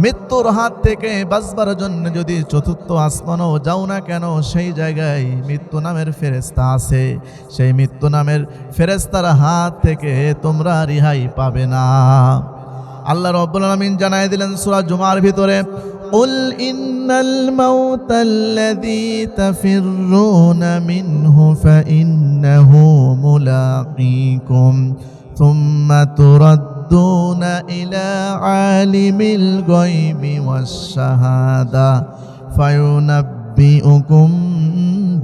মৃত্যুর হাত থেকে বাঁচবার জন্য যদি চতুর্থ আসমানও যাও না কেন, সেই জায়গায় মৃত্যু নামের ফেরেশতা আছে। সেই মৃত্যু নামের ফেরেশতার হাত থেকে তোমরা রেহাই পাবে না। আল্লাহ রাব্বুল আলামিন জানায় দিলেন সূরা জুমার ভিতরে, কুল ইন্নাল মাউতাল্লাযী তাফিররুনা মিনহু ফাইন্নাহু মুলাকীকুম সুম্মা তুরাদ্দুনা ইলা আলিমিল গায়বি ওয়াশ শাহাদা ফায়ুনাব্বিউকুম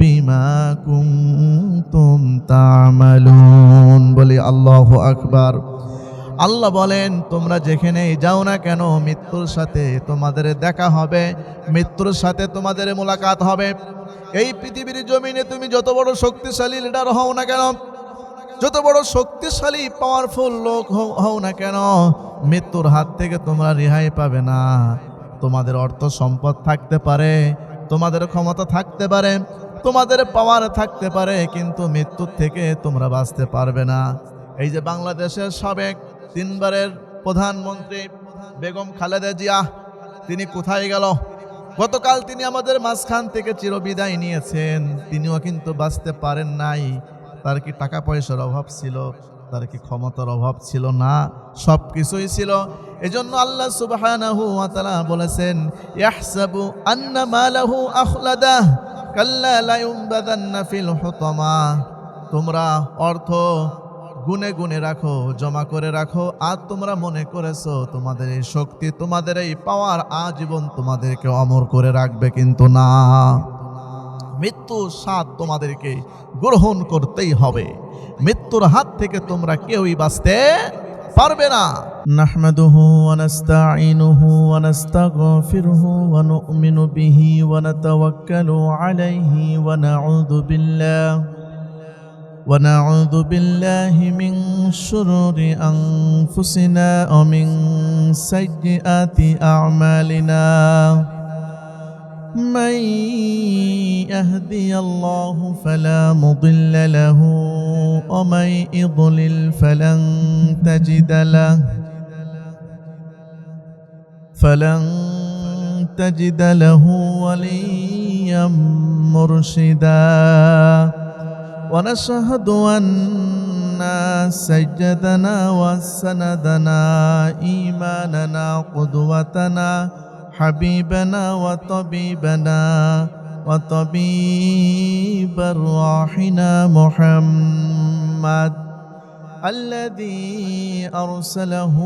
বিমা কুনতুম তা'মালুন। বলি আল্লাহু আকবার। আল্লাহ বলেন, তোমরা যেখানেই যাও না কেন মৃত্যুর সাথে তোমাদের দেখা হবে, মৃত্যুর সাথে তোমাদের মোলাকাত হবে। এই পৃথিবীর জমিনে তুমি যত বড় শক্তিশালী লিডার হও না কেন, যত বড় শক্তিশালী পাওয়ারফুল লোক হও না কেন, মৃত্যুর হাত থেকে তোমরা রেহাই পাবে না। তোমাদের অর্থ সম্পদ থাকতে পারে, তোমাদের ক্ষমতা থাকতে পারে, তোমাদের পাওয়ার থাকতে পারে, কিন্তু মৃত্যুর থেকে তোমরা বাঁচতে পারবে না। এই যে বাংলাদেশের সাবেক 3 বারের প্রধানমন্ত্রী বেগম খালেদা জিয়া, তিনি কোথায় গেল? গতকাল তিনি আমাদের মাঝখান থেকে চিরবিদায় নিয়েছেন। তিনিও কিন্তু বাঁচতে পারেন নাই। তার কি টাকা পয়সার অভাব ছিল? তার কি ক্ষমতার অভাব ছিল? না, সব কিছুই ছিল। এজন্য আল্লাহ সুবহানাহু ওয়া তাআলা বলেছেন, ইয়াহসাবু আন্না মালাহু আখলাদাহ কাল্লা লা ইউনবাযান্না ফিল হুতামা। তোমরা অর্থ গুনে গুনে রাখো, জমা করে রাখো, আর তোমরা মনে করেছো তোমাদের এই শক্তি, তোমাদের এই পাওয়ার আজীবন তোমাদেরকে অমর করে রাখবে, কিন্তু না। মৃত্যুর স্বাদ তোমাদেরকে গ্রহণ করতেই হবে। মৃত্যুর হাত থেকে তোমরা কেউই বাঁচতে পারবে না। নাহমাদুহু ওয়া নাস্তাঈনুহু ওয়া নাস্তাগফিরুহু ওয়া নু'মিনু বিহি ওয়া নাতাওয়াক্কালু আলাইহি ওয়া নাউযু বিল্লাহি মিন শুরুরি আনফুসিনা ওয়া মিন সাইয়্যাতি আ'মালিনা। من يهدي الله فلا مضل له ومن يضلل فلن تجد له وليا مرشدا. ونشهد أن سيدنا وسندنا إيماننا قدوتنا حبيبنا وطبيبنا وطبيب أرواحنا محمد الذي أرسله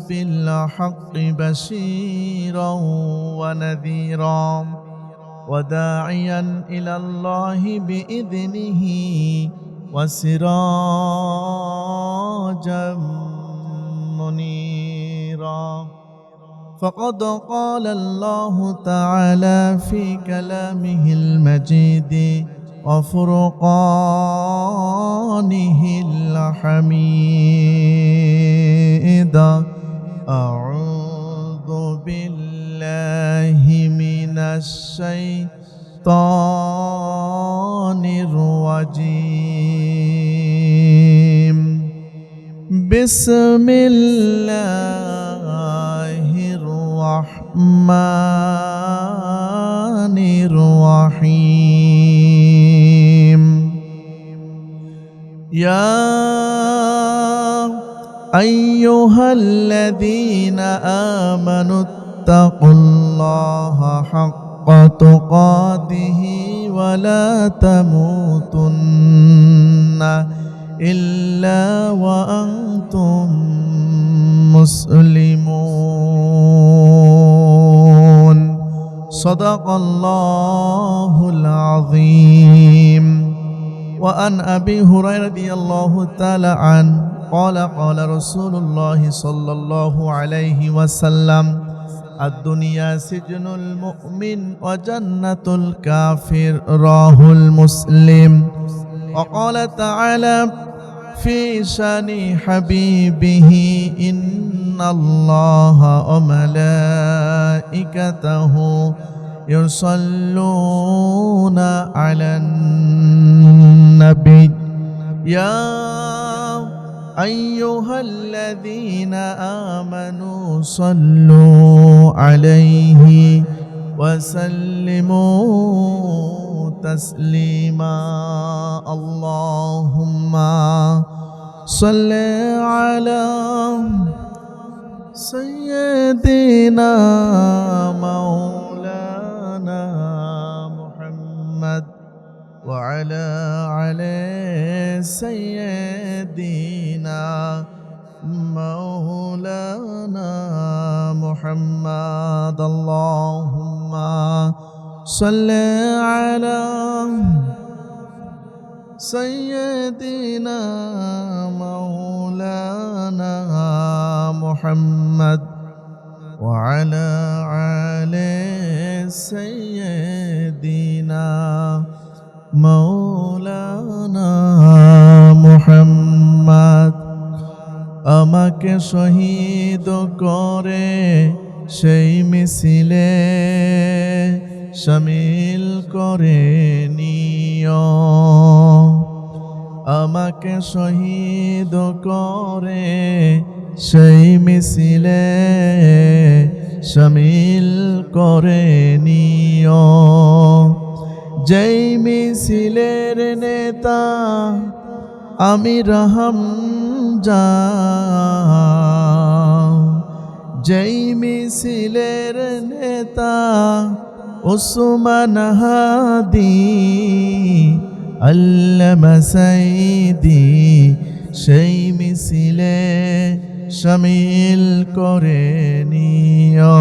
بالحق بشيرا ونذيرا وداعيا إلى الله بإذنه وسراجا منيرا. فقد قال الله تعالى في كلامه المجيد وفرقانه الحميد. أعوذ بالله من الشيطان الرجيم. بسم الله الرحمن الرحيم. يا أيها الذين آمنوا اتقوا الله حق تقاته ولا تموتن إلا وأنتم مسلمون. صدق الله العظيم. وعن أبي هريرة رضي الله تعالى عنه قال قال رسول الله صلى الله عليه وسلم الدنيا سجن المؤمن وجنة الكافر. رواه المسلم. وقال تعالى في شان حبيبه إن الله وملائكته يصلون على النبي يا أيها الذين آمنوا صلوا عليه وسلموا تسليما اللهم صل على سيدنا مولانا محمد وعلى سيدنا مولانا محمد اللهم صل على سيدنا مولانا محمد وعلى سيدنا مولانا محمد আমাকে শহীদ করে সেই মিছিলে শামিল করে নিও আমাকে শহীদ করে সেই মিছিলে শামিল করে নিও যেই মিছিলের নেতা আমির হামজা যেই মিছিলের নেতা উসমান হাদি আল্লামা সাইদি সেই মিছিলে শামিল করে নিও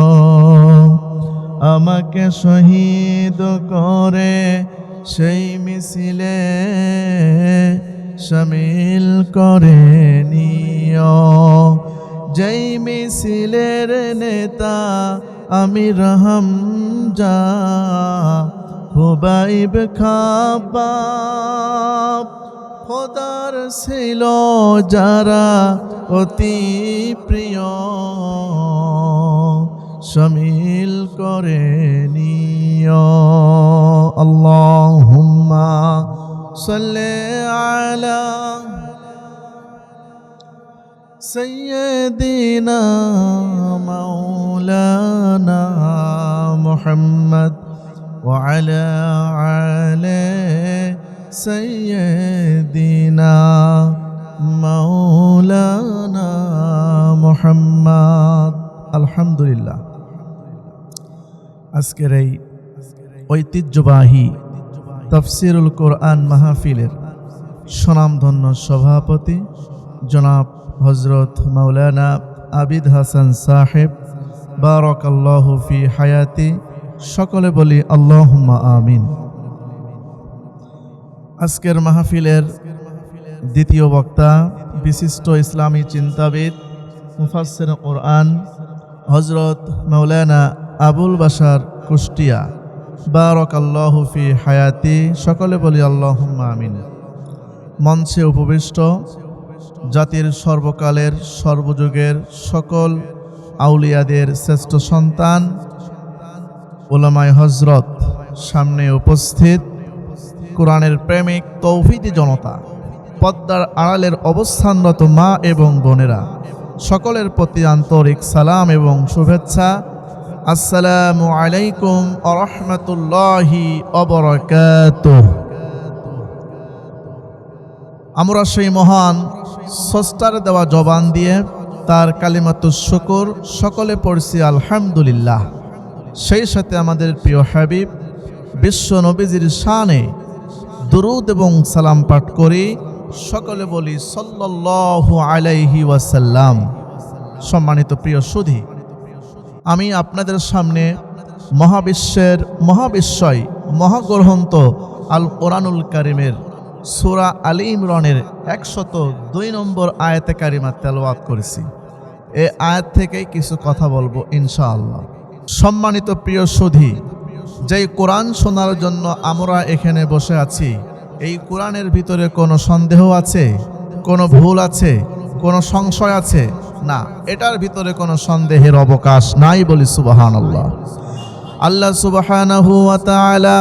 আমাকে শহীদ করে সেই মিছিলে শামিল করে নিও যেই মিছিলের নেতা আমির হামজা হুবাইব খাব্বাব খোদার ছিল যারা অতি প্রিয় শামিল করে নিও আল্লাহুম্মা সাল্লি আলা سيدنا مولانا محمد وعلى سيدنا مولانا محمد الحمد لله আজকের এই ঐতিহ্যবাহী তাফসীরুল কোরআন মাহফিলের সুনামধন্য সভাপতি জনাব হযরত মাওলানা আবিদ হাসান সাহেব বারাকাল্লাহু ফি হায়াতি সকলে বলি আল্লাহুম্মা আমিন। আজকের মাহফিলের দ্বিতীয় বক্তা বিশিষ্ট ইসলামী চিন্তাবিদ মুফাসসির কোরআন হযরত মাওলানা আবুল বাশার কুষ্টিয়া বারাকাল্লাহু ফি হায়াতি সকলে বলি আল্লাহুম্মা আমিন। মঞ্চে উপবিষ্ট জাতির সর্বকালের সর্বযুগের সকল আউলিয়াদের শ্রেষ্ঠ সন্তান উলামায়ে হযরত, সামনে উপস্থিত কোরআনের প্রেমিক তৌহিদি জনতা, পর্দার আড়ালের অবস্থানরত মা এবং বোনেরা, সকলের প্রতি আন্তরিক সালাম এবং শুভেচ্ছা। আসসালামু আলাইকুম ওয়া রাহমাতুল্লাহি ওয়া বারাকাতুহু। আমরা সেই মহান স্রষ্টার দেওয়া জবান দিয়ে তার কালিমাতুশ শুকর সকলে পড়ছি আলহামদুলিল্লাহ। সেই সাথে আমাদের প্রিয় হাবিব বিশ্ব নবীজির শানে দুরূদ এবং সালাম পাঠ করি, সকলে বলি সাল্লাল্লাহু আলাইহি ওয়াসাল্লাম। সম্মানিত প্রিয় সুধী, আমি আপনাদের সামনে মহাবিশ্বয় মহাগ্রন্থ আল কোরআনুল কারীমের সূরা আলী ইমরানের 102 নম্বর আয়াতে কারিমা তেলাওয়াত করেছি। এই আয়াত থেকেই কিছু কথা বলবো ইনশাআল্লাহ। সম্মানিত প্রিয় সুধী, যেই কোরআন শোনার জন্য আমরা এখানে বসে আছি, এই কোরআনের ভিতরে কোনো সন্দেহ আছে, কোনো ভুল আছে, কোনো সংশয় আছে? না, এটার ভিতরে কোনো সন্দেহের অবকাশ নাই, বলি সুবহানাল্লাহ। আল্লাহ সুবহানাহু ওয়া তাআলা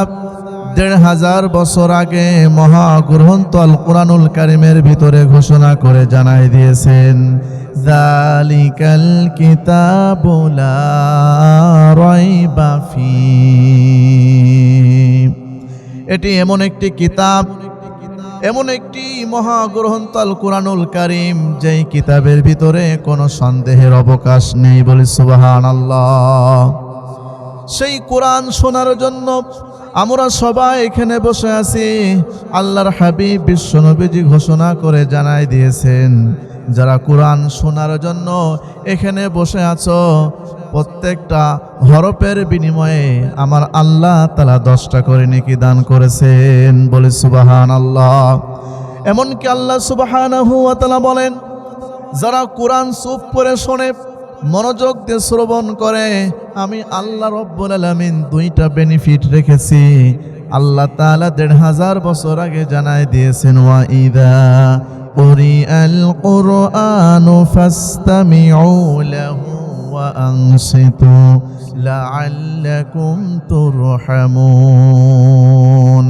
১৫০০ বছর আগে মহাগ্রন্থ আল কোরআনুল কারীমের ভিতরে ঘোষণা করে জানাই দিয়েছেন, যালিকাল কিতাবু লা রাইবা ফীহ। এটি এমন একটি কিতাব, এমন একটি মহাগ্রন্থ আল কুরআনুল কারীম, যেই কিতাবের ভিতরে কোনো সন্দেহের অবকাশ নেই। বলি সুবহানাল্লাহ। সেই কোরআন শোনার জন্য আমরা সবাই এখানে বসে আছি। আল্লাহর হাবিব বিশ্বনবীজি ঘোষণা করে জানাই দিয়েছেন, যারা কোরআন শোনার জন্য এখানে বসে আছো, প্রত্যেকটা হরফের বিনিময়ে আমার আল্লাহ তাআলা 10টা করে নেকি দান করেছেন। বলে সুবহানাল্লাহ। এমনকি আল্লাহ সুবহানাহু ওয়া তাআলা বলেন, যারা কোরআন চুপ করে শোনে, মনোযোগ দিয়ে শ্রবণ করে, আমি আল্লাহ রব্বুল আলামিন 2টা বেনিফিট রেখেছি। আল্লাহ তাআলা 1500 বছর আগে জানাই দিয়েছেন, ওয়া ইযা কুরিআল কুরআনু ফাসতামিউ লাহু ওয়া আনসিতু লাআল্লাকুম তুরহামুন।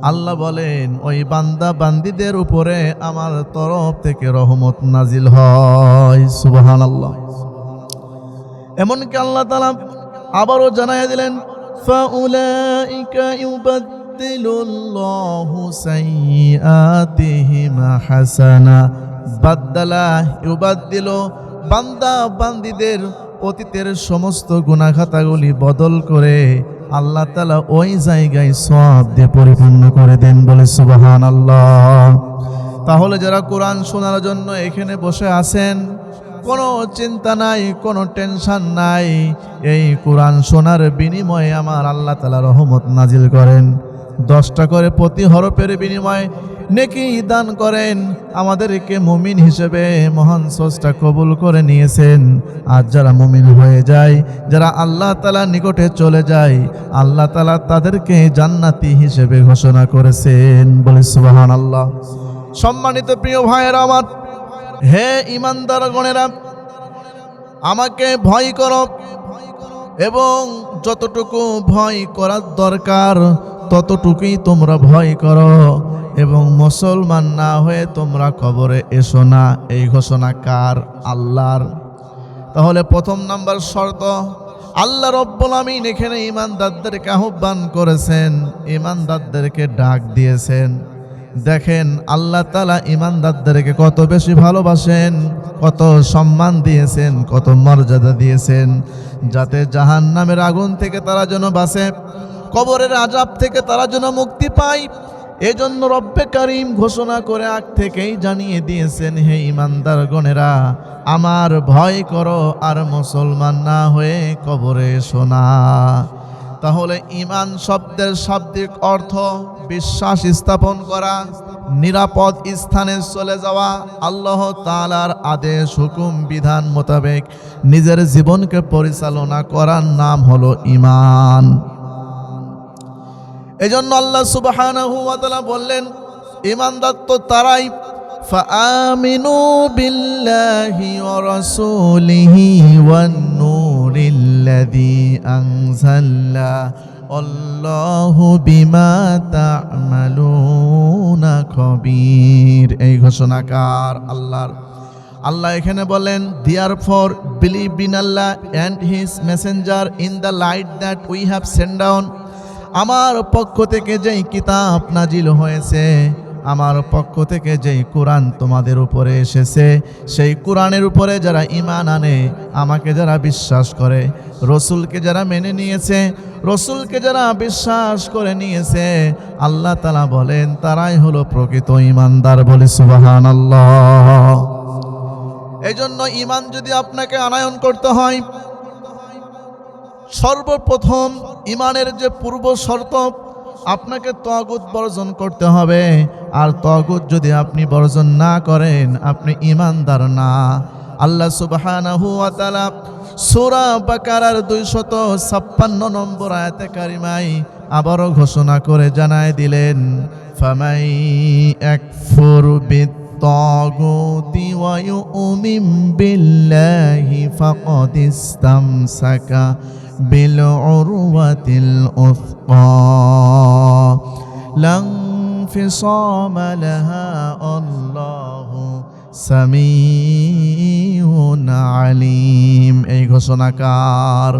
আল্লাহ বলেন, ওই বান্দা বান্দীদের উপরে আমার তরফ থেকে রহমত নাজিল হয়। সুবহানাল্লাহ। এমনকি আল্লাহ তাআলা আবারও জানাইয়া দিলেন, ফাউলাইকা ইউবাদদিলুল্লাহু সাইয়্যাতিহিম হাসানা। বাদদালা ইউবাদদিলু, বান্দা বান্দীদের অতীতের সমস্ত গুনাহ খাতাগুলি বদল করে আল্লাহ তাআলা ওই জায়গায় সওয়াব দিয়ে পরিপূর্ণ করে দেন। বলে সুবহানাল্লাহ। তাহলে যারা কোরআন শোনার জন্য এখানে বসে আছেন, কোনো চিন্তা নাই, কোনো টেনশন নাই। এই কোরআন শোনার বিনিময়ে আমার আল্লাহ তাআলা রহমত নাজিল করেন। 10টা করে প্রতি হরফের বিনিময়ে নেকি দান করেন। আমাদেরকে মুমিন হিসেবে মহান স্রষ্টা কবুল করে নিয়েছেন। আর যারা মুমিন হয়ে যায়, যারা আল্লাহ তাআলার নিকটে চলে যায়, আল্লাহ তাআলা তাদেরকে জান্নাতি হিসেবে ঘোষণা করেছেন। বলে সুবহানাল্লাহ। সম্মানিত প্রিয় ভাইয়েরা আমার, হে ঈমানদারগণেরা, আমাকে ভয় করো এবং যতটুকু ভয় করার দরকার ততটুকুই তোমরা ভয় করো, এবং মুসলমান না হয়ে তোমরা কবরে এসো না। এই ঘোষণা কার? আল্লাহর। তাহলে প্রথম নাম্বার শর্ত, আল্লাহ রব্বুল আমিন এখানে ঈমানদারদেরকে আহ্বান করেছেন, ঈমানদারদেরকে ডাক দিয়েছেন। দেখেন আল্লাহ তাআলা ঈমানদারদেরকে কত বেশি ভালোবাসেন, কত সম্মান দিয়েছেন, কত মর্যাদা দিয়েছেন, যাতে জাহান্নামের আগুন থেকে তারা যেন বাঁচে, কবরের আযাব থেকে তারা যেন মুক্তি পায়। এজন্য রব্বে কারীম ঘোষণা করে আগ থেকেই জানিয়ে দিয়েছেন, হে ঈমানদারগণেরা, আমার ভয় করো আর মুসলমান না হয়ে কবরে এসো না। তাহলে ঈমান শব্দের শাব্দিক অর্থ বিশ্বাস স্থাপন করা, নিরাপদ স্থানে চলে যাওয়া, আল্লাহ তাআলার আদেশ হুকুম বিধান মোতাবেক নিজের জীবনকে পরিচালনা করার নাম হলো ঈমান। এজন্য আল্লাহ সুবহানাহু ওয়া তাআলা বললেন, ঈমানদার তো তারাই, ফাআমিনু বিল্লাহি ওয়া রাসূলিহি ওয়ান নূরিল্লাযী আনজালনা আল্লাহু বিমা তা'মালুনা খবীর। এই ঘোষণাকার আল্লাহর। আল্লাহ এখানে বলেন, therefore believe in Allah and his messenger in the light that we have sent down। আমার পক্ষ থেকে যেই কিতাব নাজিল হয়েছে, আমার পক্ষ থেকে যেই কোরআন তোমাদের উপরে এসেছে, সেই কোরআনের উপরে যারা ঈমান আনে, আমাকে যারা বিশ্বাস করে, রসুলকে যারা মেনে নিয়েছে, রসুলকে যারা বিশ্বাস করে নিয়েছে, আল্লাহ তাআলা বলেন তারাই হলো প্রকৃত ঈমানদার। বলে সুবহানাল্লাহ। এই জন্য ঈমান যদি আপনাকে আনয়ন করতে হয়, সর্বপ্রথম ঈমানের যে পূর্ব শর্ত, আপনাকে তাগুত বর্জন করতে হবে। আর তাগুত যদি আপনি বর্জন না করেন, আপনি ঈমানদার না। আল্লাহ সুবহানাহু ওয়া তাআলা সূরা বাকারার 256 নম্বর আয়াতে কারিমায় আবারও ঘোষণা করে জানায় দিলেন, ফামাই ইয়াকফুর বিত-তাগুতি ওয়া ইউমিন বিল্লাহি ফাকাদ ইসতামসাকা বিল উরওয়াতিল উসকা লা ইনফিসামা লাহা আল্লাহু সামিউন আলিম। এই ঘোষণাকার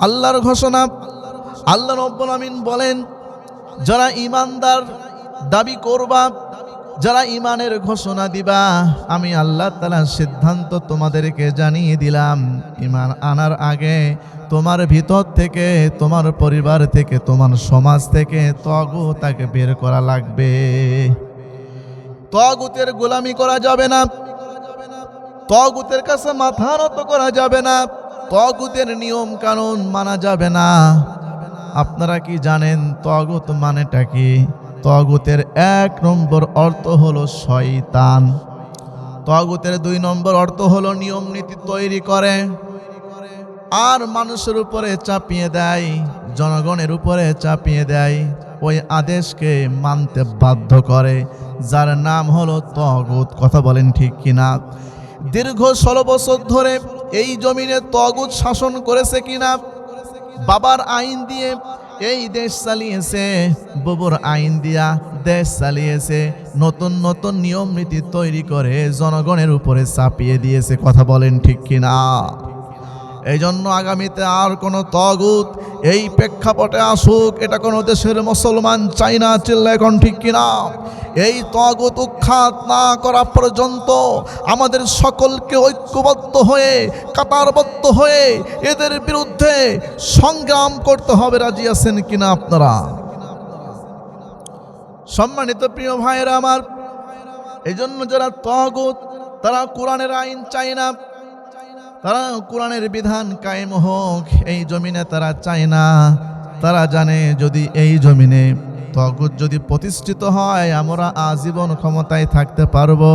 আল্লাহর ঘোষণা। আল্লাহ রাব্বুল আমিন বলেন, যারা ঈমানদার দাবি করবা, যারা ঈমানের ঘোষণা দিবা, আমি আল্লাহ তাআলা সিদ্ধান্ত তোমাদেরকে জানিয়ে দিলাম, ঈমান আনার আগে তোমার ভিতর থেকে, তোমার পরিবার থেকে, তোমার সমাজ থেকে তাগুতকে বের করা লাগবে। তাগুতের গোলামি করা যাবে না, তাগুতের কাছে মাথা নত করা যাবে না, তাগুতের নিয়ম কানুন মানা যাবে না। আপনারা কি জানেন তাগুত মানেটা কি? তাগুতের 1 নম্বর অর্থ হলো শয়তান। তাগুতের 2 নম্বর অর্থ হলো নিয়ম নীতি তৈরি করে আর মানুষের উপরে চাপিয়ে দেয়, জনগণের উপরে চাপিয়ে দেয়, ওই আদেশকে মানতে বাধ্য করে, যার নাম হলো তাগুত। কথা বলেন ঠিক কিনা? দীর্ঘ 16 বছর ধরে এই জমিনে তাগুত শাসন করেছে কিনা? বাবার আইন দিয়ে এই দেশ চালিয়েছে, বাবার আইন দিয়া দেশ চালিয়েছে, নতুন নতুন নিয়ম নীতি তৈরি করে জনগণের উপরে চাপিয়ে দিয়েছে। কথা বলেন ঠিক কিনা? এই জন্য আগামীতে আর কোনো তাগুত এই প্রেক্ষাপটে আসুক, এটা কোনো দেশের মুসলমান চাই না। চিল্লা এখন ঠিক কিনা? এই তাগুত উৎখাত না করা পর্যন্ত আমাদের সকলকে ঐক্যবদ্ধ হয়ে, কাতারবদ্ধ হয়ে এদের বিরুদ্ধে সংগ্রাম করতে হবে। রাজি আছেন কিনা আপনারা? সম্মানিত প্রিয় ভাইয়েরা আমার, এই জন্য যারা তাগুত, তারা কোরআনের আইন চায় না, তারা কোরআনের বিধান কায়েম হোক এই জমিনে তারা চায় না। তারা জানে যদি এই জমিনে তাগুত যদি প্রতিষ্ঠিত হয়, আমরা আজীবন ক্ষমতায় থাকতে পারবো।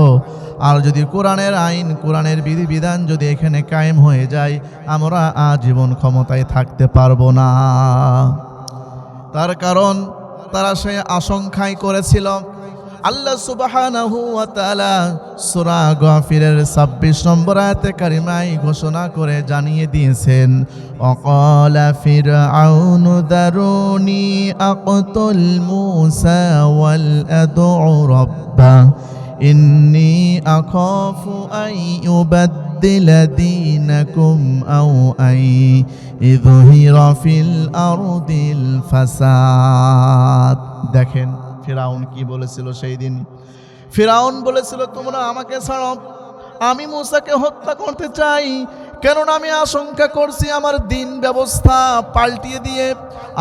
আর যদি কোরআনের আইন, কোরআনের বিধিবিধান যদি এখানে কায়েম হয়ে যায়, আমরা আজীবন ক্ষমতায় থাকতে পারবো না। তার কারণ তারা সে আশঙ্কাই করেছিল। আল্লাহ সুবহানাহু ওয়া তাআলা সূরা গাফিরের 26 নম্বর আয়াতে কারিমায় ঘোষণা করে জানিয়ে দিয়েছেন, ওয়াকালা ফিরআউনু দারুনি আকতুল মূসা ওয়াল আদউ রাব্বা ইন্নী আখাফু আন ইউবাদদিলা দীনাকুম আও আন ইযহিরা ফিল আরদিল ফাসাদ। দেখেন ফিরাউন কি বলেছিল সেই দিন। ফিরাউন বলেছিল, তোমরা আমাকে ছাড়ো, আমি মূসাকে হত্যা করতে চাই, কেননা আমি আশঙ্কা করছি আমার দিন ব্যবস্থা পাল্টিয়ে দিয়ে,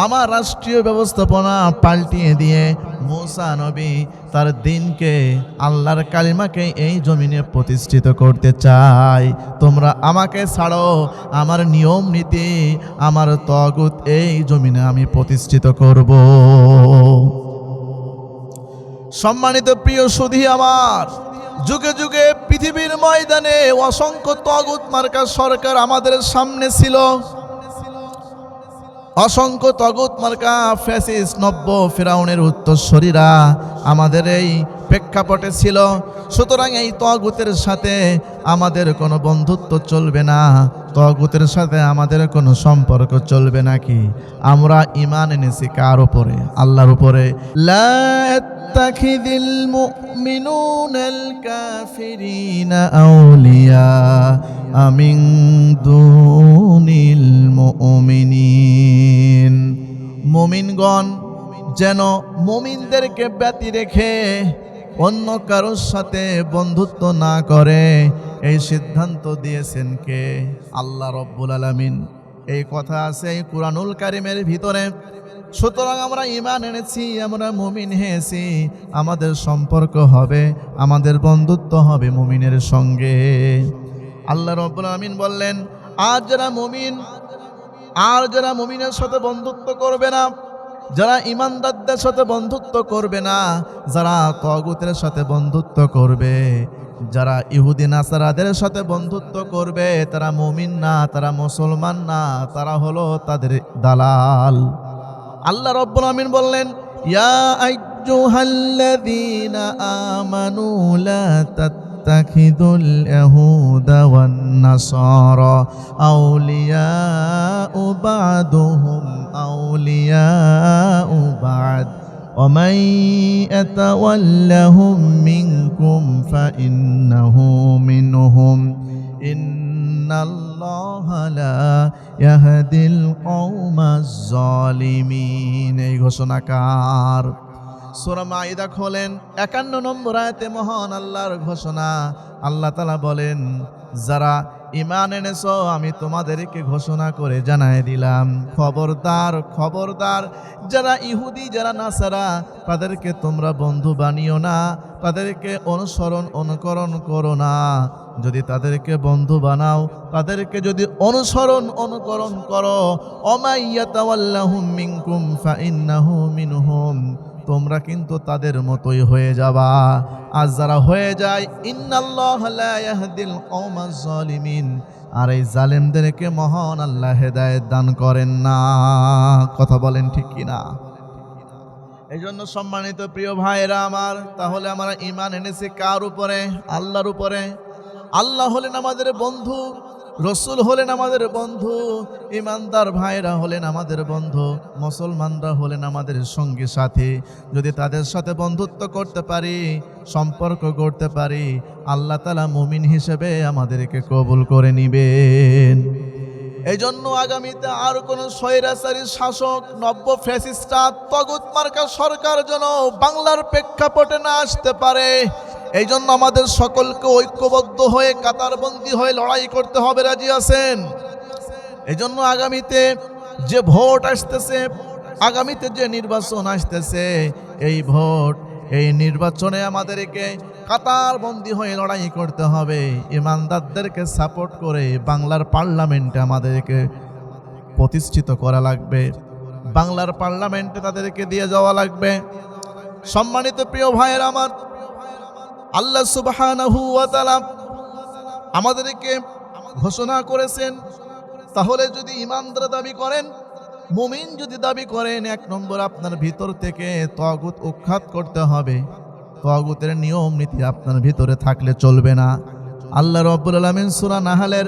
আমার রাষ্ট্রীয় ব্যবস্থাপনা পাল্টিয়ে দিয়ে মূসা নবী তার দিনকে, আল্লাহর কালিমাকে এই জমিনে প্রতিষ্ঠিত করতে চাই। তোমরা আমাকে ছাড়ো, আমার নিয়ম নীতি, আমার তাগুত এই জমিনে আমি প্রতিষ্ঠিত করব। সম্মানিত প্রিয় সুধী আমার, যুগে যুগে পৃথিবীর ময়দানে অসংখ্য তাগুত মার্কা সরকার আমাদের সামনে ছিল, অসংখ্য তাগুত মার্কা ফ্যাসিস্ট নব্য ফিরাউনের উত্তরসূরিরা আমাদের এই প্রেক্ষাপটে ছিল। সুতরাং এই তাগুতের সাথে আমাদের কোনো বন্ধুত্ব চলবে না, তাগুতের সাথে আমাদের কোনো সম্পর্ক চলবে নাকি? আমরা ঈমান এনেছি কার উপরে? আল্লাহর উপরে। লা ইয়াত্তাখিযিল মুমিনুনাল কাফিরিনা আউলিয়া মিন দুনিল মুমিনিন। মুমিনগণ যেন মুমিনদেরকে ব্যতি রেখে অন্য কারোর সাথে বন্ধুত্ব না করে, এই সিদ্ধান্ত দিয়েছেন কে? আল্লাহ রব্বুল আলামিন। এই কথা আছে এই কুরআনুল কারীমের ভিতরে। সুতরাং আমরা ঈমান এনেছি, আমরা মুমিন হয়েছি, আমাদের সম্পর্ক হবে, আমাদের বন্ধুত্ব হবে মুমিনের সঙ্গে। আল্লাহ রব্বুল আলামিন বললেন, আর যারা মুমিনের সাথে বন্ধুত্ব করবে না, যারা ঈমানদারদের সাথে বন্ধুত্ব করবে না, যারা তাগুতের সাথে বন্ধুত্ব করবে, যারা ইহুদি নাসারাদের সাথে বন্ধুত্ব করবে, তারা মুমিন না, তারা মুসলমান না, তারা হলো তাদের দালাল। আল্লাহ রাব্বুল আমিন বললেন, ইয়া আইয়ুহাল্লাযীনা আমানু লা তাত্তাখিযুল ইয়াহুদা ওয়ান নাসারা আউলিয়াউ বা'দুহুম আউলিয়াউ বা'দ ওয়া মান ইয়াতাওয়াল্লাহুম মিনকুম منكم فإنه منهم إن الله لا يهدي القوم الظالمين এই ঘোষণাকার সূরা মাইদা খোলেন 51 নম্বর আয়াতে মহান আল্লাহর ঘোষণা। আল্লাহ তাআলা বলেন, যারা ঈমান এনেছো আমি তোমাদেরকে ঘোষণা করে জানায় দিলাম, খবরদার খবরদার, যারা ইহুদি যারা নাসারা তাদেরকে তোমরা বন্ধু বানিও না, তাদেরকে অনুকরণ করো না। যদি তাদেরকে বন্ধু বানাও, তাদেরকে যদি অনুকরণ করো, অমাইয়াতাওয়াল্লাহুম মিনকুম ফাইন্নাহু মিনহুম, তোমরা কিন্তু তাদের মতোই হয়ে যাবা। আর যারা হয়ে যায়, ইন্নাল্লাহা লা ইয়াহদিল কওমাজ জালিমিন, আর এই জালেমদেরকে মহান আল্লাহ হেদায়েত দান করেন না। কথা বলেন ঠিক কিনা? এই জন্য সম্মানিত প্রিয় ভাইরা আমার, তাহলে আমরা ঈমান এনেছি কার উপরে? আল্লাহর উপরে। আল্লাহ হলেন আমাদের বন্ধু, রসুল হলেন আমাদের বন্ধু, ইমানদার ভাইরা হলেন আমাদের বন্ধু, মুসলমানরা হলেন আমাদের সঙ্গী সাথী। যদি তাদের সাথে বন্ধুত্ব করতে পারি, সম্পর্ক করতে পারি, আল্লাহ তাআলা মুমিন হিসেবে আমাদেরকে কবুল করে নিবেন। এই জন্য আগামীতে আর কোনো স্বৈরাচারী শাসক, নব্য ফ্যাসিস্ট, তগুত মার্কা সরকার যেন বাংলার প্রেক্ষাপটে না আসতে পারে, এই জন্য আমাদের সকলকে ঐক্যবদ্ধ হয়ে কাতারবন্দি হয়ে লড়াই করতে হবে। রাজি আছেন? এই জন্য আগামীতে যে ভোট আসতেছে, আগামীতে যে নির্বাচন আসতেছে, এই নির্বাচনে আমাদেরকে কাতারবন্দি হয়ে লড়াই করতে হবে। ইমানদারদেরকে সাপোর্ট করে বাংলার পার্লামেন্টে আমাদেরকে প্রতিষ্ঠিত করা লাগবে, বাংলার পার্লামেন্টে তাদেরকে দিয়ে যাওয়া লাগবে। সম্মানিত প্রিয় ভাইয়ের আমার, আল্লাহ সুবহানাহু ওয়া তাআলা আমাদেরকে ঘোষণা করেছেন, তাহলে যদি ঈমানদার দাবি করেন, মুমিন যদি দাবি করেন, এক নম্বর আপনার ভিতর থেকে তাগুত উৎখাত করতে হবে। তাগুতের নিয়ম নীতি আপনার ভিতরে থাকলে চলবে না। আল্লাহ রাব্বুল আলামিন সূরা নাহলের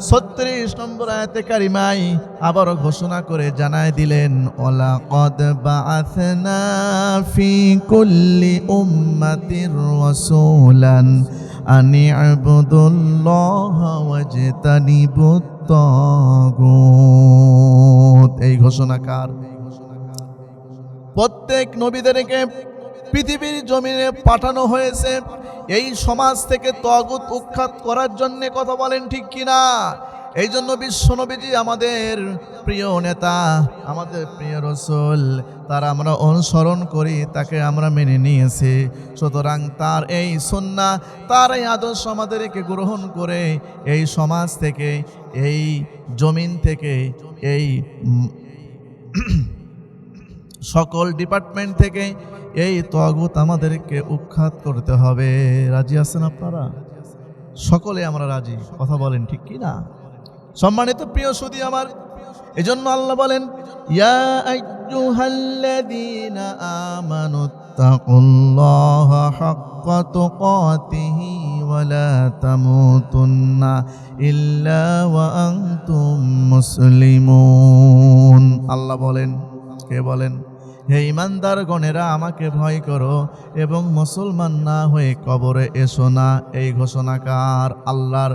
36 নম্বর আয়াতে কারিমায় আবারও ঘোষণা করে জানায় দিলেন, ওয়ালাকাদ বাআসনা ফি কুল্লি উম্মাতির রাসূলান আনি ইবুদুল্লাহা ওয়াজতানিবুত তাগুত। এই ঘোষণাকার প্রত্যেক নবীদেরকে পৃথিবীর জমিনে পাঠানো হয়েছে এই সমাজ থেকে তাগুত উৎখাত করার জন্য। কথা বলেন ঠিক কিনা? এই জন্য বিশ্বনবীজি আমাদের প্রিয় নেতা, আমাদের প্রিয় রাসূল, তার আমরা অনুসরণ করি, তাকে আমরা মেনে নিয়েছি। সুতরাং তার এই সুন্নাহ, তার এই আদর্শ আমাদেরকে গ্রহণ করে এই সমাজ থেকে, এই জমিন থেকে, এই সকল ডিপার্টমেন্ট থেকে এই তাগুত আমাদেরকে উৎখাত করতে হবে। রাজি আছেন আপনারা? সকলে আমরা রাজি। কথা বলেন ঠিক কি না? সম্মানিত প্রিয় সুধী আমার, এজন্য আল্লাহ বলেন, ইয়া আইয়ুহাল্লাযীনা আমানুত্তাকুল্লাহা হাক্কা তুকাতিহি ওয়া লা তামুতুন্না ইল্লা ওয়া আনতুম মুসলিমুন। আল্লাহ বলেন, কে বলেন? হে ইমানদার গণেরা, আমাকে ভয় করো এবং মুসলমান না হয়ে কবরে এসো না। এই ঘোষণাকার আল্লাহর।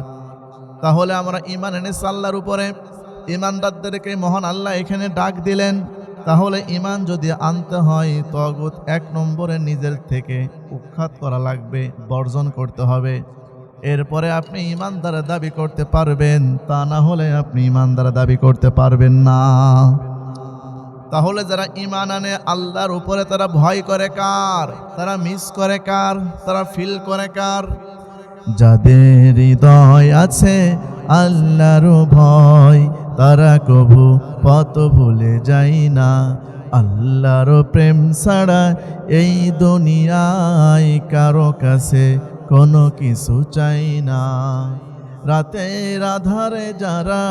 তাহলে আমরা ঈমান এনেছি আল্লাহর উপরে, ইমানদারদেরকে মহান আল্লাহ এখানে ডাক দিলেন। তাহলে ঈমান যদি আনতে হয়, তাগুত এক নম্বরে নিজের থেকে উৎখাত করা লাগবে, বর্জন করতে হবে। এরপরে আপনি ইমানদার দাবি করতে পারবেন, তা না হলে আপনি ইমানদার দাবি করতে পারবেন না। তাহলে যারা ঈমান আনে আল্লাহর উপরে, তারা ভয় করে কার? তারা মিস করে কার? তারা ফিল করে কার? যাদের হৃদয় আছে আল্লাহর ভয়, তারা কভু পথ ভুলে যায় না। আল্লাহর প্রেম ছাড়া এই দুনিয়ায় কারো কাছে কোনো কিছু চাই না। রাতের আধারে যারা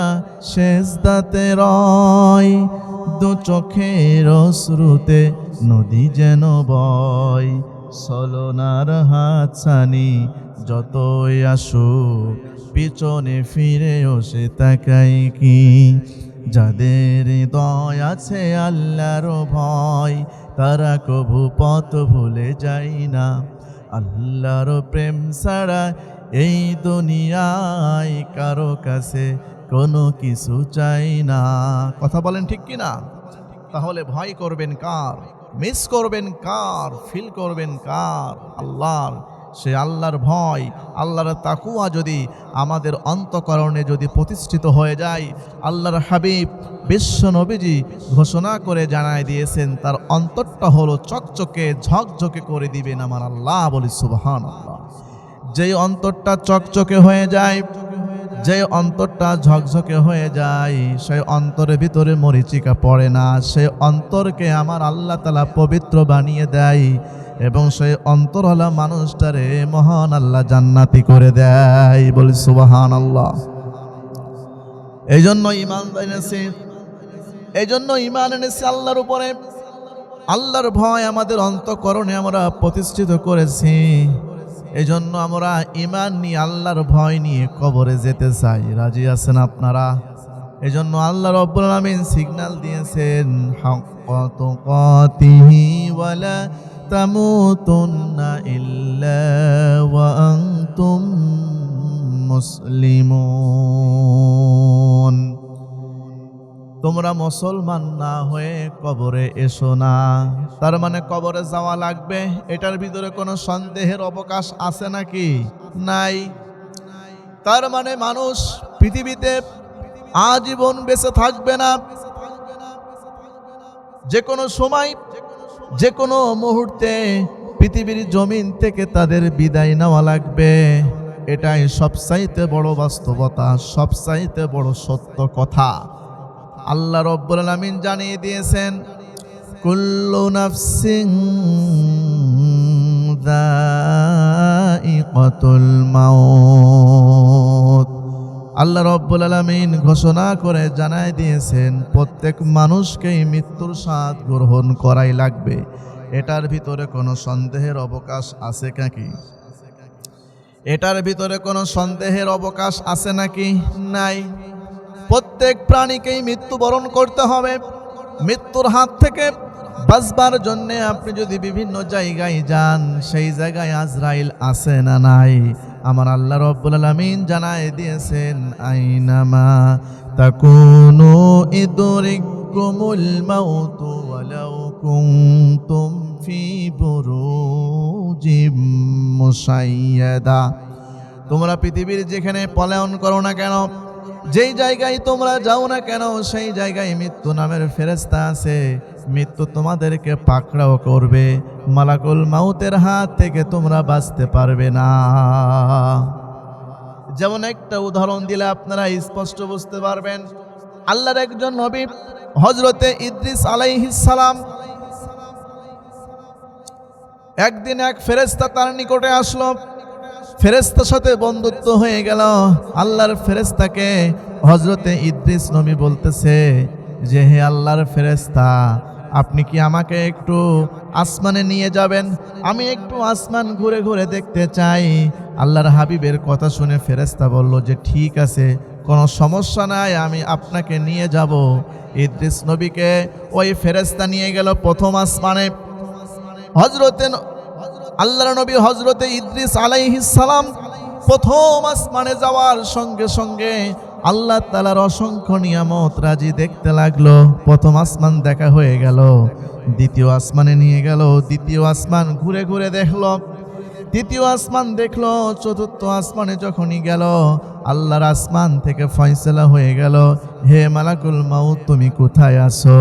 সেজদাতে রয়, দু চোখের অশ্রুতে নদী যেন বয়। ছলনার হাতছানি যতই আসুক, পিছনে ফিরেও সে তাকায় কি? যাদের হৃদয় আছে আল্লাহর ভয়, তারা কভু পথ ভুলে যায় না। আল্লাহর প্রেম ছাড়া এই দুনিয়ায় কারো কাছে কোনো কিছু চাই না। কথা বলেন ঠিক কি না? তাহলে ভয় করবেন কার, মিস করবেন কার, ফিল করবেন কার? আল্লাহর। সে আল্লাহর ভয়, আল্লাহর তাকুয়া যদি আমাদের অন্তঃকরণে যদি প্রতিষ্ঠিত হয়ে যায়, আল্লাহর হাবিব বিশ্ব নবীজি ঘোষণা করে জানায় দিয়েছেন তার অন্তরটা হলো চকচকে ঝকঝকে করে দিবেন আমার আল্লাহ। বলি সুবহানাল্লাহ। যেই অন্তরটা চকচকে হয়ে যায়, যে অন্তরটা ঝকঝকে হয়ে যায়, সেই অন্তরের ভিতরে মরিচিকা পড়ে না। সেই অন্তরকে আমার আল্লাহ তাআলা পবিত্র বানিয়ে দেয় এবং সেই অন্তরওয়ালা মানুষটারে মহান আল্লাহ জান্নাতি করে দেয়। বলি সুবহানাল্লাহ। এই জন্য ঈমান এনেছি, এই জন্য ঈমান এনেছি আল্লাহর উপরে। আল্লাহর ভয় আমাদের অন্তঃকরণে আমরা প্রতিষ্ঠিত করেছি। এই জন্য আমরা ঈমান নিয়ে আল্লাহর ভয় নিয়ে কবরে যেতে চাই। রাজি আছেন আপনারা? এই জন্য আল্লাহ রাব্বুল আলামিন সিগন্যাল দিয়েছেন, হাক্কা তুকাতিহি ওয়ালা তামুতুন্না ইল্লা ওয়া আনতুম মুসলিমুন। তোমরা মুসলমান না হয়ে কবরে এসো না। তার মানে কবরে যাওয়া লাগবে, এটার ভিতরে কোনো সন্দেহের অবকাশ আছে নাকি? নাই। তার মানে মানুষ পৃথিবীতে আজীবন বেঁচে থাকবে না। যে কোনো সময়, যে কোনো মুহূর্তে পৃথিবীর জমিন থেকে তাদের বিদায় নেওয়া লাগবে। এটাই সবচাইতে বড় বাস্তবতা, সবচাইতে বড় সত্য কথা। আল্লাহ রাব্বুল আলামিন জানিয়ে দিয়েছেন, কুল্লু নাফসিন যায়িকাতুল মাউত। আল্লাহ রাব্বুল আলামিন ঘোষণা করে জানায় দিয়েছেন প্রত্যেক মানুষকেই মৃত্যুর স্বাদ গ্রহণ করাই লাগবে। এটার ভিতরে কোনো সন্দেহের অবকাশ আছে নাকি? এটার ভিতরে কোনো সন্দেহের অবকাশ আছে নাকি? নাই। প্রত্যেক প্রাণীকেই মৃত্যুবরণ করতে হবে। মৃত্যুর হাত থেকে বাঁচবার জন্য আপনি যদি বিভিন্ন জায়গায় যান, সেই জায়গায় আজরাইল আছে না নাই? আমার আল্লাহ রাব্বুল আলামিন জানায় দিয়েছেন, আইনামা তাকুনু ইদরিকুমুল মাউতু ওয়ালাউ কুনতুম ফি বুরুজিম মুশাইয়াদা। তোমরা পৃথিবীর যেখানে পলায়ন করো না কেন, যেই জায়গায় তোমরা যাও না কেন, সেই জায়গায় মৃত্যু নামের ফেরেশতা আছে। মৃত্যু তোমাদেরকে পাকড়াও করবে, মালাকুল মাউতের হাত থেকে তোমরা বাঁচতে পারবে না। যেমন একটা উদাহরণ দিলে আপনারা স্পষ্ট বুঝতে পারবেন। আল্লাহর একজন নবী হযরতে ইদ্রিস আলাইহিস সালাম, একদিন এক ফেরেশতা তার নিকটে আসলো। ফেরেশতার সাথে বন্ধুত্ব হয়ে গেল। আল্লাহর ফেরেশতাকে হযরতে ইদ্রিস নবী বলতেছে যে, হে আল্লাহর ফেরেশতা, আপনি কি আমাকে একটু আসমানে নিয়ে যাবেন? আমি একটু আসমান ঘুরে ঘুরে দেখতে চাই। আল্লাহর হাবিবের কথা শুনে ফেরেশতা বলল যে, ঠিক আছে, কোনো সমস্যা নাই, আমি আপনাকে নিয়ে যাব। ইদ্রিস নবীকে ওই ফেরেশতা নিয়ে গেল প্রথম আসমানে। হযরতে আল্লাহর নবী হযরতে ইদ্রিস আলাইহিস সালাম প্রথম আসমানে যাওয়ার সঙ্গে সঙ্গে আল্লাহ তাআলার অসংখ্য নিয়ামত রাজি দেখতে লাগলো। প্রথম আসমান দেখা হয়ে গেল, দ্বিতীয় আসমানে নিয়ে গেল, দ্বিতীয় আসমান ঘুরে ঘুরে দেখলো, তৃতীয় আসমান দেখলো, চতুর্থ আসমানে যখনই গেল, আল্লাহর আসমান থেকে ফয়সালা হয়ে গেল, হে মালাকুল মাউত, তুমি কোথায় আছো?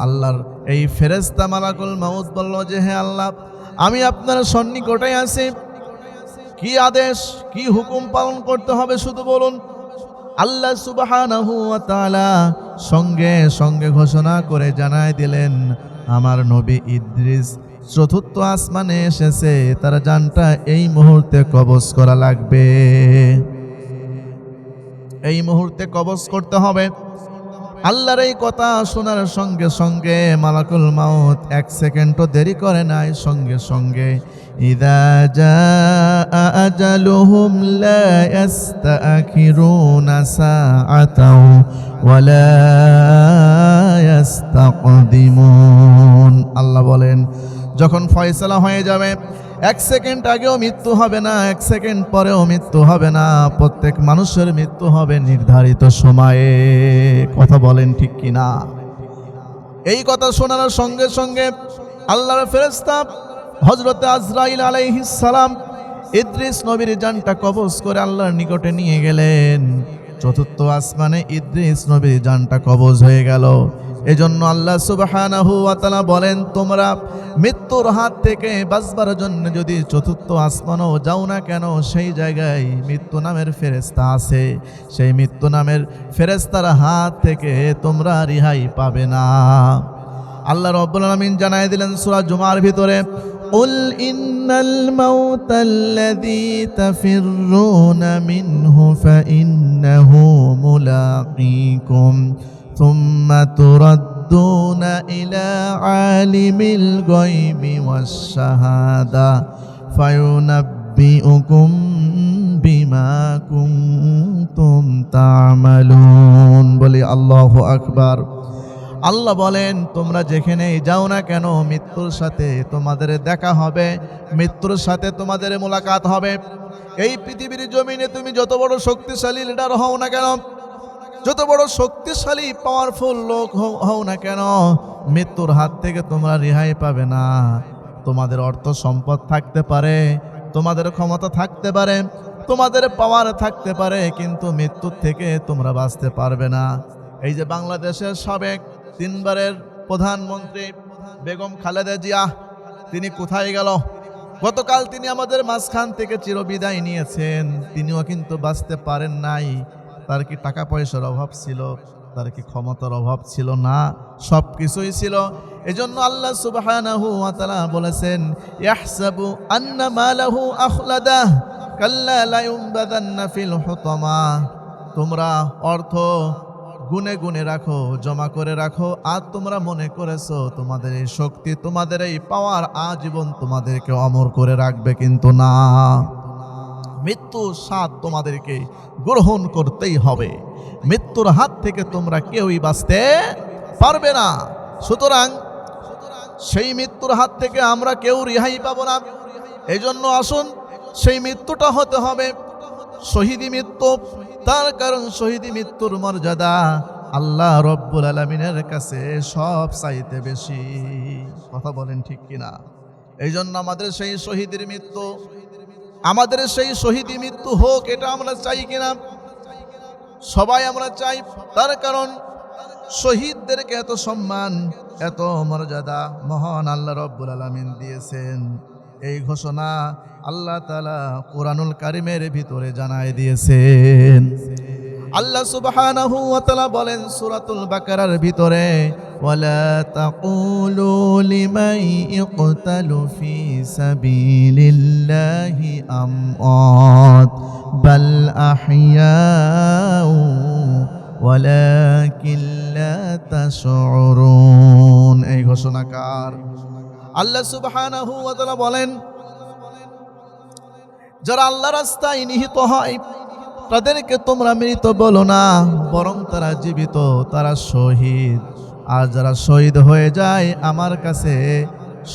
আল্লাহর এই ফেরেশতা মালাকুল মাউত বলল যে, হে আল্লাহ, আমি আপনার সন্নিকটে আছি, কি আদেশ, কি হুকুম পালন করতে হবে শুধু বলুন। আল্লাহ সুবহানাহু ওয়া তাআলা সঙ্গে সঙ্গে ঘোষণা করে জানায় দিলেন, আমার নবী ইদ্রিস চতুর্থ আসমানে এসেছে, তার জানটা এই মুহূর্তে কবজ করা লাগবে, এই মুহূর্তে কবজ করতে হবে। আল্লাহর এই কথা শোনার সঙ্গে সঙ্গে মালাকুল মাউত এক সেকেন্ডও দেরি করে নাই, সঙ্গে সঙ্গে ইযা জাআ আজালুহুম লা ইস্তাখিরুনা সাআতাও ওয়া লা ইস্তাকদিমুন। আল্লাহ বলেন, যখন ফয়সালা হয়ে যাবে, এক সেকেন্ড আগেও মৃত্যু হবে না, এক সেকেন্ড পরেও মৃত্যু হবে না। প্রত্যেক মানুষের মৃত্যু হবে নির্ধারিত সময়ে। কথা বলেন ঠিক কিনা? এই কথা শোনার সঙ্গে সঙ্গে আল্লাহর ফেরেশতা হযরতে আজরাইল আলাইহিস সালাম ইদ্রিস নবীর জানটা কবজ করে আল্লাহর নিকটে নিয়ে গেলেন। চতুর্থ আসমানে ইদ্রিস নবীর জানটা কবজ হয়ে গেল। এজন্য আল্লাহ সুবহানাহু ওয়া তাআলা বলেন, তোমরা মৃত্যুর হাত থেকে বাঁচবার জন্য যদি চতুর্থ আসমানও যাও না কেন, সেই জায়গায় মৃত্যু নামের ফেরেশতা আছে। সেই মৃত্যু নামের ফেরেশতার হাত থেকে তোমরা রেহাই পাবে না। আল্লাহ রাব্বুল আলামিন জানায় দিলেন সূরা জুমার ভিতরে, কুল ইন্নাল মাউতাল্লাযী তাফিররুনা মিনহু ফাইন্নাহু মুলাকীকুম সুম্মা তুরাদ্দুনা ইলা আলিমিল গায়বি ওয়াশ শাহাদা ফায়ুনাব্বিউকুম বিমা কুনতুম তা'মালুন। বলি আল্লাহু আকবার। আল্লাহ বলেন, তোমরা যেখানেই যাও না কেন মৃত্যুর সাথে তোমাদের দেখা হবে, মৃত্যুর সাথে তোমাদের মোলাকাত হবে। এই পৃথিবীর জমিনে তুমি যত বড় শক্তিশালী লিডার হও না কেন, যত বড় শক্তিশালী পাওয়ারফুল লোক হও না কেন, মৃত্যুর হাত থেকে তোমরা রেহাই পাবে না। তোমাদের অর্থ সম্পদ থাকতে পারে, তোমাদের ক্ষমতা থাকতে পারে, তোমাদের পাওয়ার থাকতে পারে, কিন্তু মৃত্যুর থেকে তোমরা বাঁচতে পারবে না। এই যে বাংলাদেশের সাবেক 3 বারের প্রধানমন্ত্রী বেগম খালেদা জিয়া, তিনি কোথায় গেল? গতকাল তিনি আমাদের মাঝখান থেকে চিরবিদায় নিয়েছেন। তিনিও কিন্তু বাঁচতে পারেন নাই। তার কি টাকা পয়সার অভাব ছিল? তার কি ক্ষমতার অভাব ছিল? না, সব কিছুই ছিল। এজন্য আল্লাহ সুবহানাহু ওয়া তাআলা বলেছেন, ইয়াহসাবু আন্না মালাহু আখলাদাহ কাল্লা লা ইউনবাযান্না ফিল হুতামা। তোমরা অর্থ গুনে গুনে রাখো, জমা করে রাখো, আর তোমরা মনে করেছো তোমাদের এই শক্তি, তোমাদের এই পাওয়ার আজীবন তোমাদেরকে অমর করে রাখবে, কিন্তু না। মৃত্যুর স্বাদ তোমাদেরকে গ্রহণ করতেই হবে। মৃত্যুর হাত থেকে তোমরা কেউই বাঁচতে পারবে না। সুতরাং সেই মৃত্যুর হাত থেকে আমরা কেউ রেহাই পাবো না। এই জন্য আসুন, সেই মৃত্যুটা হতে হবে শহীদি মৃত্যু। তার কারণ শহীদি মৃত্যুর মর্যাদা আল্লাহ রব্বুল আলামিনের কাছে সব চাইতে বেশি। কথা বলেন ঠিক কিনা? এই জন্য আমাদের সেই শহীদের মৃত্যু, আমাদের সেই শহীদি মৃত্যু হোক, এটা আমরা চাই কিনা? সবাই আমরা চাই। তার কারণ শহীদদেরকে এত সম্মান, এত মর্যাদা মহান আল্লাহ রব্বুল আলামিন দিয়েছেন। এই ঘোষণা আল্লাহ তাআলা কুরআনুল কারীমের ভিতরে জানায় দিয়েছেন। আল্লাহ সুবহানাহু ওয়া তাআলা বলেন সূরাতুল বাকারার ভিতরে, ওয়ালা তাকুলু লিমান ইকতালু ফি সাবিলিল্লাহি আমওয়াত বাল আহইয়াউ ওয়ালাকিন লা তাশউরুন। এই ঘোষণাকার আল্লাহ সুবহানাহু ওয়া তাআলা বলেন, যারা আল্লাহর রাস্তায় নিহত হয় তাদেরকে তোমরা মৃত বলো না, বরং তারা জীবিত, তারা শহীদ। আর যারা শহীদ হয়ে যায় আমার কাছে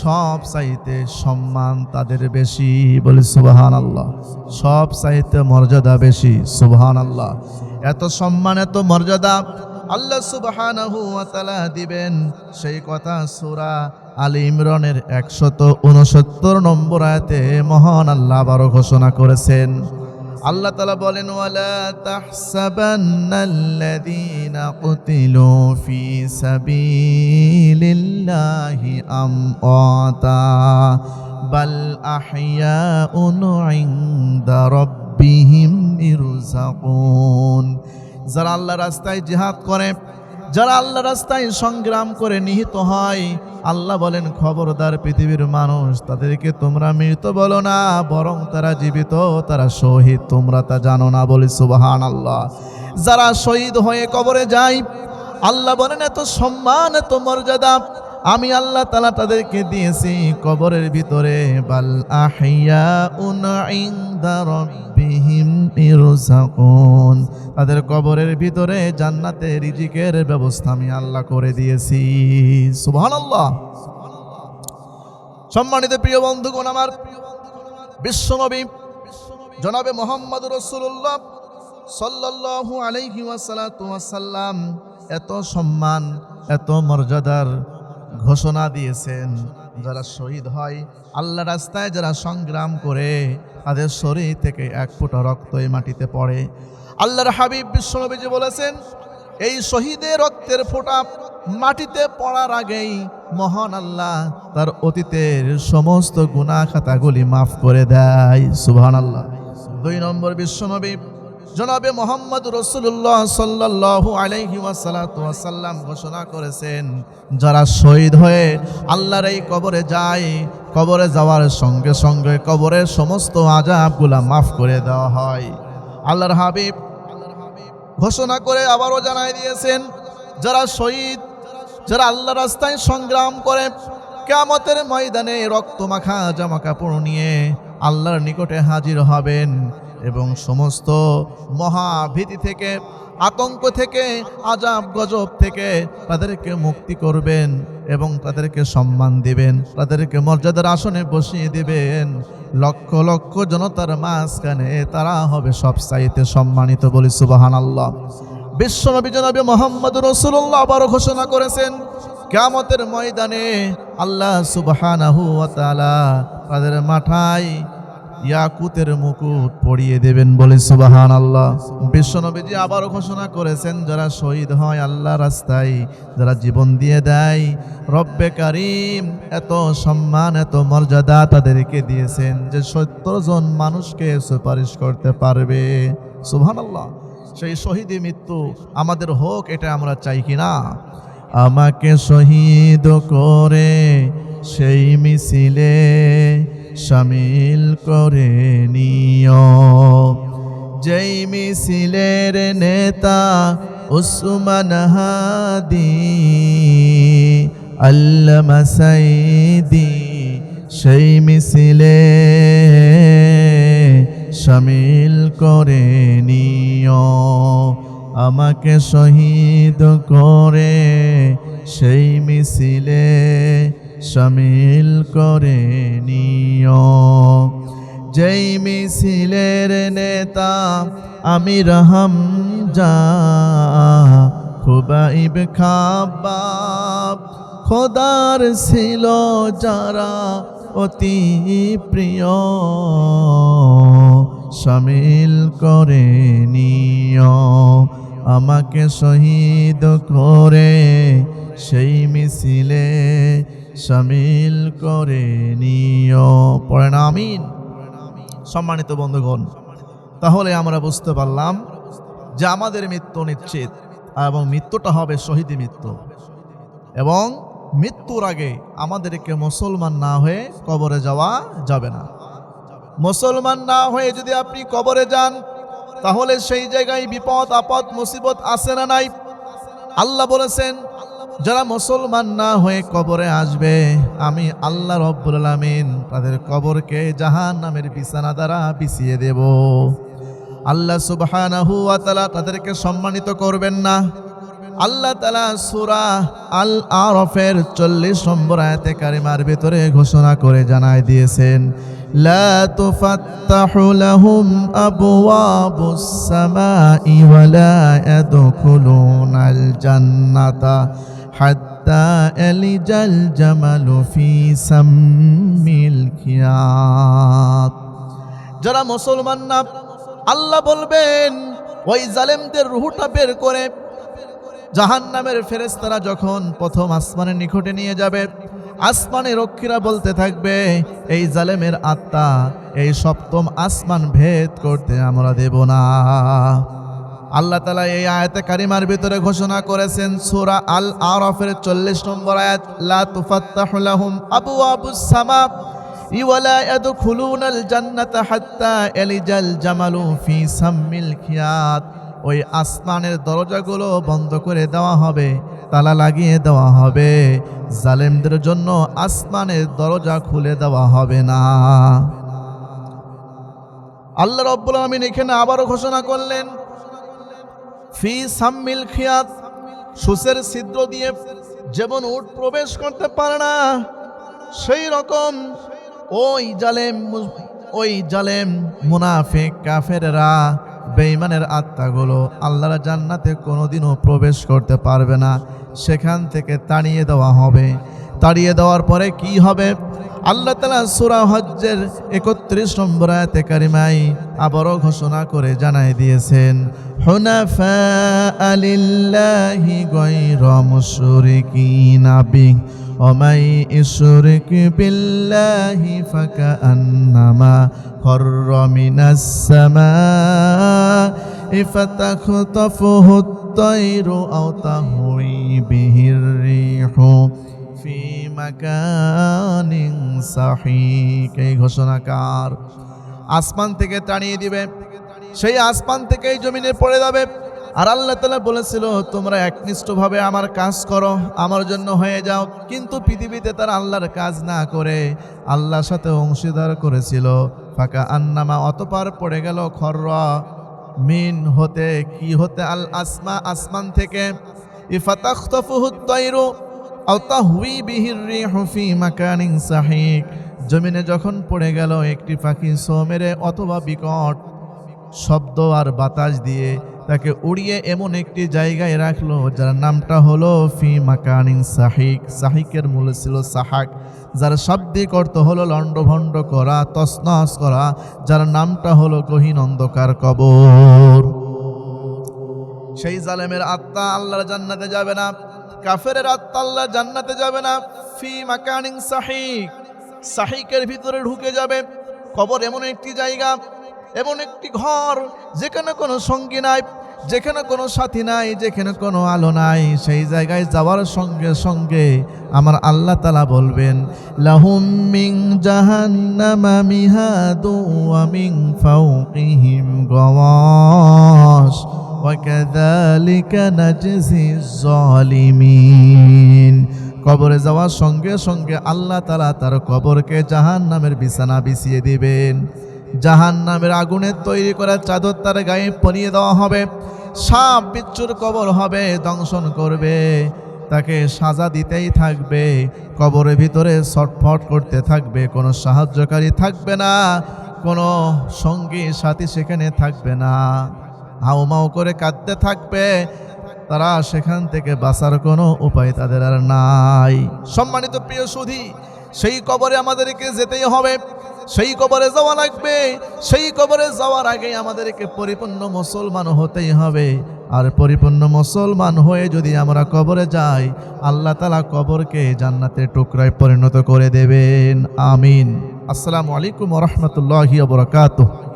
সব চাইতে সম্মান তাদের বেশি। বলি সুবহানাল্লাহ। সব চাইতে মর্যাদা বেশি। সুবহানাল্লাহ। এত সম্মান, এত মর্যাদা আল্লাহ সুবহানাহু ওয়া তাআলা দিবেন, সেই কথা সূরা আলী ইমরানের 169 নম্বর আয়াতে মহান আল্লাহ আবারও ঘোষণা করেছেন। আল্লাহ তাআলা বলেন, ওয়ালা তাহসাবান্নাল্লাযীনা কুতিলু ফি সাবিলিল্লাহি আমওয়াতা বাল আহইয়াউন ইনদা রাব্বিহিম ইরযাকুন। যারা আল্লাহর রাস্তায় জিহাদ করে, যারা আল্লাহর রাস্তায় সংগ্রাম করে নিহত হয়, আল্লাহ বলেন খবরদার পৃথিবীর মানুষ, তাদেরকে তোমরা মৃত বলো না, বরং তারা জীবিত, তারা শহীদ, তোমরা তা জানো না। বলি সুবহানাল্লাহ। যারা শহীদ হয়ে কবরে যায় আল্লাহ বলেন এত সম্মান, এত মর্যাদা আমি আল্লাহ তাআলা তাদেরকে দিয়েছি কবরের ভিতরে। বাল আহইয়াউন ইনদা রাব্বিহিম ইরযাকুন। তাদের কবরের ভিতরে জান্নাতে রিজিকের ব্যবস্থা আমি আল্লাহ করে দিয়েছি। সুবহানাল্লাহ। সম্মানিত প্রিয় বন্ধুগণ আমার, বিশ্বনবী জনাবে মোহাম্মদ রাসূলুল্লাহ সাল্লাল্লাহু আলাইহি ওয়াসাল্লাম এত সম্মান এত মর্যাদার ঘোষণা দিয়েছেন, যারা শহীদ হয় আল্লাহ রাস্তায়, যারা সংগ্রাম করে তাদের শরীর থেকে এক ফোঁটা রক্ত এই মাটিতে পড়ে। আল্লাহর হাবিব বিশ্বনবীজি বলেছেন, এই শহীদের রক্তের ফোঁটা মাটিতে পড়ার আগেই মহান আল্লাহ তার অতীতের সমস্ত গুনাহ খাতাগুলি মাফ করে দেয়। সুবহানাল্লাহ। 2 নম্বর বিশ্বনবী জনাবে মোহাম্মদ রাসূলুল্লাহ সাল্লাল্লাহু আলাইহি ওয়াসাল্লাম ঘোষণা করেছেন, যারা শহীদ হয়ে আল্লাহর এই কবরে যায়, কবরে যাওয়ার সঙ্গে সঙ্গে কবরের সমস্ত আযাবগুলা মাফ করে দেওয়া হয়। আল্লাহর হাবিব ঘোষণা করে আবারও জানাই দিয়েছেন, যারা শহীদ, যারা আল্লাহ রাস্তায় সংগ্রাম করে কিয়ামতের ময়দানে রক্তমাখা জামা কাপড় নিয়ে আল্লাহর নিকটে হাজির হবেন এবং সমস্ত মহাভীতি থেকে, আতঙ্ক থেকে, আযাব গজব থেকে তাদেরকে মুক্তি করবেন এবং তাদেরকে সম্মান দিবেন, তাদেরকে মর্যাদার আসনে বসিয়ে দিবেন। লক্ষ লক্ষ জনতার মাঝখানে তারা হবে সবচাইতে সম্মানিত। বলি সুবহানাল্লাহ। বিশ্বনবী জনাবে মোহাম্মদ রাসূলুল্লাহ আবারও ঘোষণা করেছেন, কিয়ামতের ময়দানে আল্লাহ সুবহানাহু ওয়া তাআলা তাদের মাথায় ইয়াকুতের মুকুট পরিয়ে দেবেন। বলে সুবহানাল্লাহ। বিশ্বনবীজি আবারও ঘোষণা করেছেন, যারা শহীদ হয় আল্লাহ রাস্তায়, যারা জীবন দিয়ে দেয়, রব্বে কারীম এত সম্মান এত মর্যাদা তাদেরকে দিয়েছেন যে 70 জন মানুষকে সুপারিশ করতে পারবে। সুবহানাল্লাহ। সেই শহীদি মৃত্যু আমাদের হোক, এটা আমরা চাই কিনা? আমাকে শহীদ করে সেই মিছিলে শামিল করে নিও, যেই মিছিলের নেতা উসমান হাদি আল্লামা সাইদি, সেই মিছিলে শামিল করে নিও। আমাকে শহীদ করে সেই মিছিলে শামিল করে নিও, যেই মিছিলের নেতা আমির হামজা খুবাইব খাব্বাব, খোদার ছিল যারা অতি প্রিয়, শামিল করে নিও। আমাকে শহীদ করে সেই মিছিলে শামিল করে নিও। পড়েন আমিন। সম্মানিত বন্ধুগণ, তাহলে আমরা বুঝতে পারলাম যে আমাদের মৃত্যু নিশ্চিত এবং মৃত্যুটা হবে শহীদি মৃত্যু, এবং মৃত্যুর আগে আমাদেরকে মুসলমান না হয়ে কবরে যাওয়া যাবে না। মুসলমান না হয়ে যদি আপনি কবরে যান, তাহলে সেই জায়গায় বিপদ আপদ মুসিবত আছে না নাই? আল্লাহ বলেছেন, যারা মুসলমান না হয়ে কবরে আসবে, আমি আল্লাহ রব্বুল আলামিন তাদের কবরকে জাহান্নামের বিছানা দ্বারা বিছিয়ে দেব। আল্লাহ সুবহানাহু ওয়া তাআলা তাদেরকে সম্মানিত করবেন না? আল্লাহ তাআলা সূরা আল আরাফের 40 নম্বর আয়াতে কারিমার ভিতরে ঘোষণা করে জানায় দিয়েছেন, লা তুফাত্তাহু লাহুম আবওয়াবুস সামাই ওয়া লা ইয়াদখুলুনাল জান্নাতা হাত্তা ইয়ালিজাল জামালু ফি সাম্মিল খিয়াত। যারা মুসলমান না, আল্লাহ বলবেন ওই জালেমদের রূহটা বের করে জাহান্নামের ফেরেশতারা যখন প্রথম আসমানের নিকটে নিয়ে যাবে, আসমানের রক্ষীরা বলতে থাকবে, এই জালেমের আত্মা এই সপ্তম আসমান ভেদ করতে আমরা দেব না। আল্লাহ তাআলা এই আয়াতে কারিমার ভিতরে ঘোষণা করেছেন, সূরা আল আরাফের 40 নম্বর আয়াত, লা তুফাত্তাহু লাহুম আবওয়াবুস সামা ওয়া লা ইয়াদখুলুনাল জান্নাতা হাত্তা ইয়ালিজাল জামালু ফি সাম্মিল খিয়াত। ওই আসমানের দরজাগুলো বন্ধ করে দেওয়া হবে, তালা লাগিয়ে দেওয়া হবে, জালেমদের জন্য আসমানের দরজা খুলে দেওয়া হবে না। আল্লাহ রাব্বুল আলামিন এখানে আবারও ঘোষণা করলেন, ফি সাম্মিল খিয়াত, সূচের ছিদ্র দিয়ে যেমন উট প্রবেশ করতে পারে না, সেই রকম ওই জালেম ওই জালেম মুনাফিক কাফেররা বেঈমানের আত্মাগুলো আল্লাহর জান্নাতে কোনোদিনও প্রবেশ করতে পারবে না, সেখান থেকে তাড়িয়ে দেওয়া হবে। তাড়িয়ে দেওয়ার পরে কি হবে? আল্লাহ তাআলা সূরা হজ্জের ৩১ নম্বর আয়াতে কারিমায় আবারও ঘোষণা করে জানাই দিয়েছেন, হুনাফা লিল্লাহি গায়রা মুশরিকিনা বিহি ওয়া মান ইউশরিক বিল্লাহি ফাকান্নামা খাররা মিনাস সামাই ফাতাখতাফুহু আত-তায়রু আও তাহওয়ি বিহির রিহু ফি মাকানিন সাহিক। এই ঘোষণাকার আসমান থেকে তাড়িয়ে দিবে, সেই আসমান থেকেই জমিনে পড়ে যাবে। আর আল্লাহ তাআলা বলেছিল তোমরা একনিষ্ঠভাবে আমার কাজ করো, আমার জন্য হয়ে যাও। কিন্তু পৃথিবীতে তারা আল্লাহর কাজ না করে আল্লাহর সাথে অংশীদার করেছিল। ফাকা আন্নামা, অতঃপর পড়ে গেল খররা মিন হতে, কি হতে? আল আসমা, আসমান থেকে। ইফাতাখতাফুহু আত-তায়রু আও তাহওয়ি বিহির রিহু ফি মাকানিন সাহিক। জমিনে যখন পড়ে গেল একটি পাখি ছো মেরে অথবা বিকট শব্দ আর বাতাস দিয়ে তাকে উড়িয়ে এমন একটি জায়গায় রাখলো যার নামটা হলো ফি মাকানিন সাহিক। সাহিকের মূল ছিল সাহাক, যার শাব্দিক অর্থ হলো লণ্ডভণ্ড করা, তছনছ করা, যার নামটা হলো গহীন অন্ধকার কবর। সেই জালেমের আত্মা আল্লাহর জান্নাতে যাবে না, কাফেরের আত্মা আল্লাহর জান্নাতে যাবে না। ফি মাকানিন সাহিক, সাহিকের ভিতরে ঢুকে যাবে। কবর এমন একটি জায়গা, এমন একটি ঘর যেখানে কোনো সঙ্গী নাই, যেখানে কোনো সাথী নাই, যেখানে কোনো আলো নাই। সেই জায়গায় যাওয়ার সঙ্গে সঙ্গে আমার আল্লাহ তাআলা বলবেন, লাহুম মিন জাহান্নামা মিহাদু ওয়া মিন ফাওকিহিম গাওয়াশ ওয়া কাযালিকা নাজজিজ জালিমিন। কবরে যাওয়ার সঙ্গে সঙ্গে আল্লাহ তাআলা তার কবরকে জাহান্নামের বিছানা বিছিয়ে দিবেন। জাহান্নামের আগুনের তৈরি করা চাদর তার গায়ে পরিয়ে দেওয়া হবে। সাপ বিচ্ছুর কবর হবে, দংশন করবে, তাকে সাজা দিতেই থাকবে। কবরের ভিতরে ছটফট করতে থাকবে, কোনো সাহায্যকারী থাকবে না, কোনো সঙ্গী সাথী সেখানে থাকবে না। হাউমাউ করে কাঁদতে থাকবে তারা, সেখান থেকে বাঁচার কোনো উপায় তাদের আর নাই। সম্মানিত প্রিয় সুধী, সেই কবরে আমাদেরকে যেতেই হবে, সেই কবরে যাওয়া লাগবে। সেই কবরে যাওয়ার আগে আমাদেরকে পরিপূর্ণ মুসলমান হতেই হবে। আর পরিপূর্ণ মুসলমান হয়ে যদি আমরা কবরে যাই, আল্লাহ তাআলা কবরকে জান্নাতের টুকরায় পরিণত করে দেবেন। আমিন। আসসালামু আলাইকুম ওয়া রাহমাতুল্লাহি ওয়া বারাকাতুহু।